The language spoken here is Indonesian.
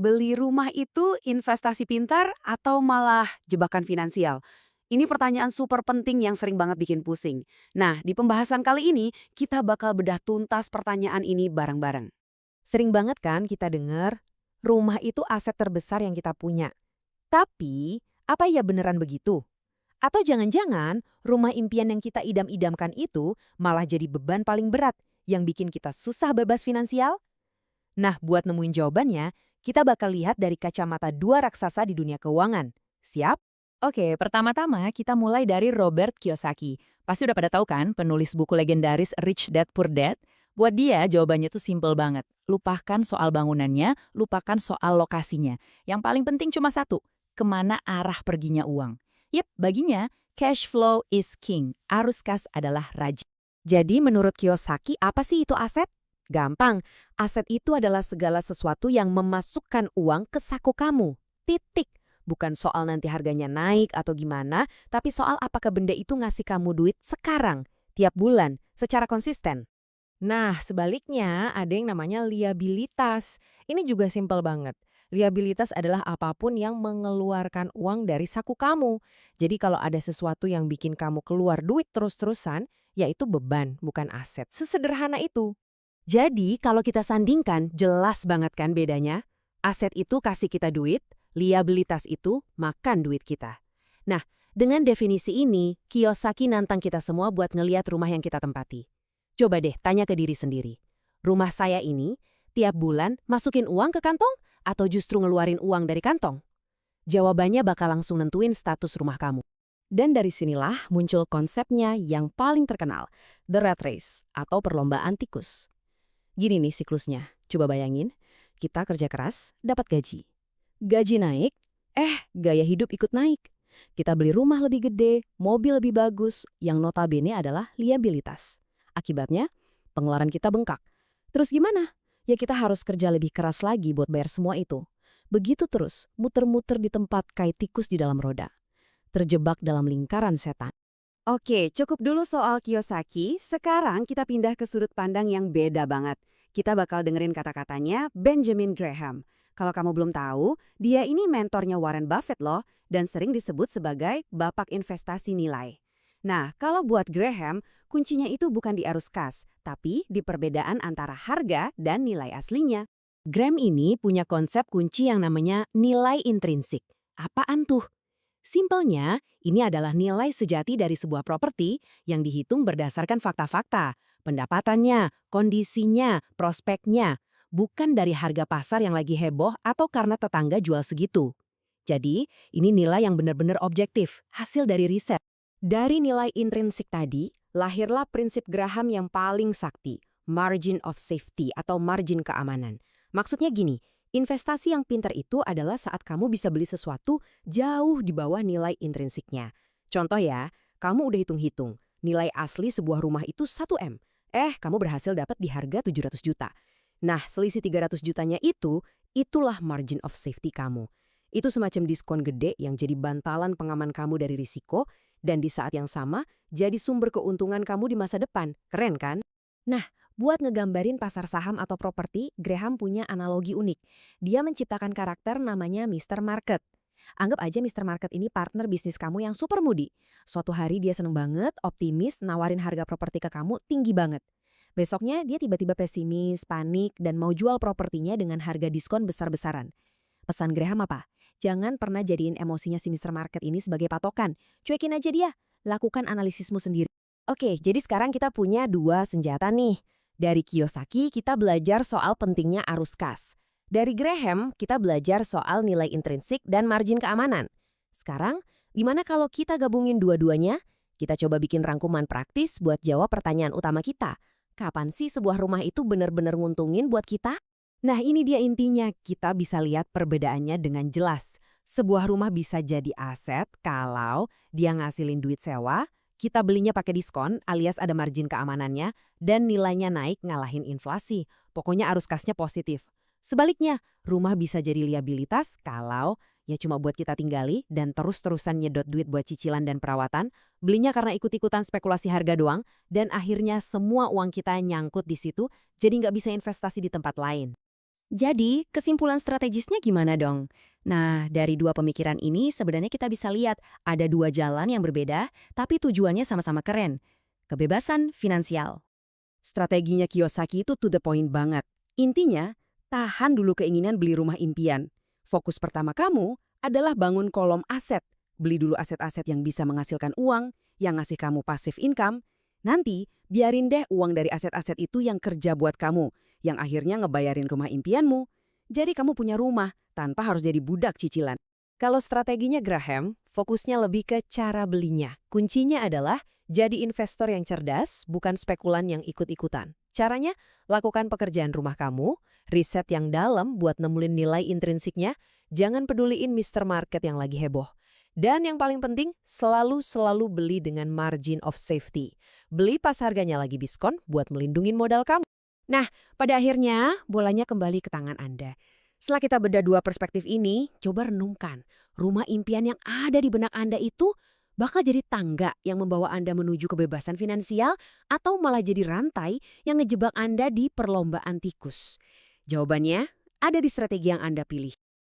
Beli rumah itu investasi pintar atau malah jebakan finansial? Ini pertanyaan super penting yang sering banget bikin pusing. Nah, di pembahasan kali ini, kita bakal bedah tuntas pertanyaan ini bareng-bareng. Sering banget kan kita dengar, rumah itu aset terbesar yang kita punya. Tapi, apa ya beneran begitu? Atau jangan-jangan rumah impian yang kita idam-idamkan itu malah jadi beban paling berat yang bikin kita susah bebas finansial? Nah, buat nemuin jawabannya, kita bakal lihat dari kacamata dua raksasa di dunia keuangan. Siap? Oke, pertama-tama kita mulai dari Robert Kiyosaki. Pasti udah pada tahu kan, penulis buku legendaris Rich Dad Poor Dad? Buat dia, jawabannya tuh simple banget. Lupakan soal bangunannya, lupakan soal lokasinya. Yang paling penting cuma satu, kemana arah perginya uang. Yep, baginya, cash flow is king. Arus kas adalah raja. Jadi menurut Kiyosaki, apa sih itu aset? Gampang, aset itu adalah segala sesuatu yang memasukkan uang ke saku kamu. Titik. Bukan soal nanti harganya naik atau gimana, tapi soal apakah benda itu ngasih kamu duit sekarang, tiap bulan, secara konsisten. Nah, sebaliknya ada yang namanya liabilitas. Ini juga simpel banget. Liabilitas adalah apapun yang mengeluarkan uang dari saku kamu. Jadi kalau ada sesuatu yang bikin kamu keluar duit terus-terusan, yaitu beban, bukan aset. Sesederhana itu. Jadi kalau kita sandingkan, jelas banget kan bedanya? Aset itu kasih kita duit, liabilitas itu makan duit kita. Nah, dengan definisi ini, Kiyosaki nantang kita semua buat ngeliat rumah yang kita tempati. Coba deh tanya ke diri sendiri. Rumah saya ini, tiap bulan masukin uang ke kantong atau justru ngeluarin uang dari kantong? Jawabannya bakal langsung nentuin status rumah kamu. Dan dari sinilah muncul konsepnya yang paling terkenal, the rat race atau perlombaan tikus. Gini nih siklusnya, coba bayangin, kita kerja keras, dapat gaji. Gaji naik, gaya hidup ikut naik. Kita beli rumah lebih gede, mobil lebih bagus, yang notabene adalah liabilitas. Akibatnya, pengeluaran kita bengkak. Terus gimana? Ya kita harus kerja lebih keras lagi buat bayar semua itu. Begitu terus, muter-muter di tempat kayak tikus di dalam roda. Terjebak dalam lingkaran setan. Oke, cukup dulu soal Kiyosaki. Sekarang kita pindah ke sudut pandang yang beda banget. Kita bakal dengerin kata-katanya Benjamin Graham. Kalau kamu belum tahu, dia ini mentornya Warren Buffett loh, dan sering disebut sebagai bapak investasi nilai. Nah, kalau buat Graham, kuncinya itu bukan di arus kas, tapi di perbedaan antara harga dan nilai aslinya. Graham ini punya konsep kunci yang namanya nilai intrinsik. Apaan tuh? Simpelnya, ini adalah nilai sejati dari sebuah properti yang dihitung berdasarkan fakta-fakta, pendapatannya, kondisinya, prospeknya, bukan dari harga pasar yang lagi heboh atau karena tetangga jual segitu. Jadi, ini nilai yang benar-benar objektif, hasil dari riset. Dari nilai intrinsik tadi, lahirlah prinsip Graham yang paling sakti, margin of safety atau margin keamanan. Maksudnya gini, investasi yang pintar itu adalah saat kamu bisa beli sesuatu jauh di bawah nilai intrinsiknya. Contoh ya, kamu udah hitung-hitung, nilai asli sebuah rumah itu 1 M. Kamu berhasil dapat di harga 700 juta. Nah, selisih 300 jutanya itulah margin of safety kamu. Itu semacam diskon gede yang jadi bantalan pengaman kamu dari risiko, dan di saat yang sama, jadi sumber keuntungan kamu di masa depan. Keren kan? Nah, buat ngegambarin pasar saham atau properti, Graham punya analogi unik. Dia menciptakan karakter namanya Mr. Market. Anggap aja Mr. Market ini partner bisnis kamu yang super moody. Suatu hari dia seneng banget, optimis, nawarin harga properti ke kamu tinggi banget. Besoknya dia tiba-tiba pesimis, panik, dan mau jual propertinya dengan harga diskon besar-besaran. Pesan Graham apa? Jangan pernah jadiin emosinya si Mr. Market ini sebagai patokan. Cuekin aja dia. Lakukan analisismu sendiri. Oke, jadi sekarang kita punya dua senjata nih. Dari Kiyosaki kita belajar soal pentingnya arus kas. Dari Graham kita belajar soal nilai intrinsik dan margin keamanan. Sekarang, gimana kalau kita gabungin dua-duanya? Kita coba bikin rangkuman praktis buat jawab pertanyaan utama kita. Kapan sih sebuah rumah itu benar-benar nguntungin buat kita? Nah ini dia intinya, kita bisa lihat perbedaannya dengan jelas. Sebuah rumah bisa jadi aset kalau dia ngasilin duit sewa, kita belinya pakai diskon alias ada margin keamanannya, dan nilainya naik ngalahin inflasi. Pokoknya arus kasnya positif. Sebaliknya, rumah bisa jadi liabilitas kalau ya cuma buat kita tinggali dan terus-terusan nyedot duit buat cicilan dan perawatan, belinya karena ikut-ikutan spekulasi harga doang, dan akhirnya semua uang kita nyangkut di situ, jadi nggak bisa investasi di tempat lain. Jadi, kesimpulan strategisnya gimana dong? Nah, dari dua pemikiran ini sebenarnya kita bisa lihat ada dua jalan yang berbeda, tapi tujuannya sama-sama keren. Kebebasan finansial. Strateginya Kiyosaki itu to the point banget. Intinya, tahan dulu keinginan beli rumah impian. Fokus pertama kamu adalah bangun kolom aset. Beli dulu aset-aset yang bisa menghasilkan uang, yang ngasih kamu passive income. Nanti, biarin deh uang dari aset-aset itu yang kerja buat kamu, yang akhirnya ngebayarin rumah impianmu. Jadi kamu punya rumah, tanpa harus jadi budak cicilan. Kalau strateginya Graham, fokusnya lebih ke cara belinya. Kuncinya adalah jadi investor yang cerdas, bukan spekulan yang ikut-ikutan. Caranya, lakukan pekerjaan rumah kamu, riset yang dalam buat nemuin nilai intrinsiknya, jangan peduliin Mr. Market yang lagi heboh. Dan yang paling penting, selalu beli dengan margin of safety. Beli pas harganya lagi diskon buat melindungi modal kamu. Nah, pada akhirnya bolanya kembali ke tangan Anda. Setelah kita bedah dua perspektif ini, coba renungkan. Rumah impian yang ada di benak Anda itu bakal jadi tangga yang membawa Anda menuju kebebasan finansial atau malah jadi rantai yang ngejebak Anda di perlombaan tikus. Jawabannya ada di strategi yang Anda pilih.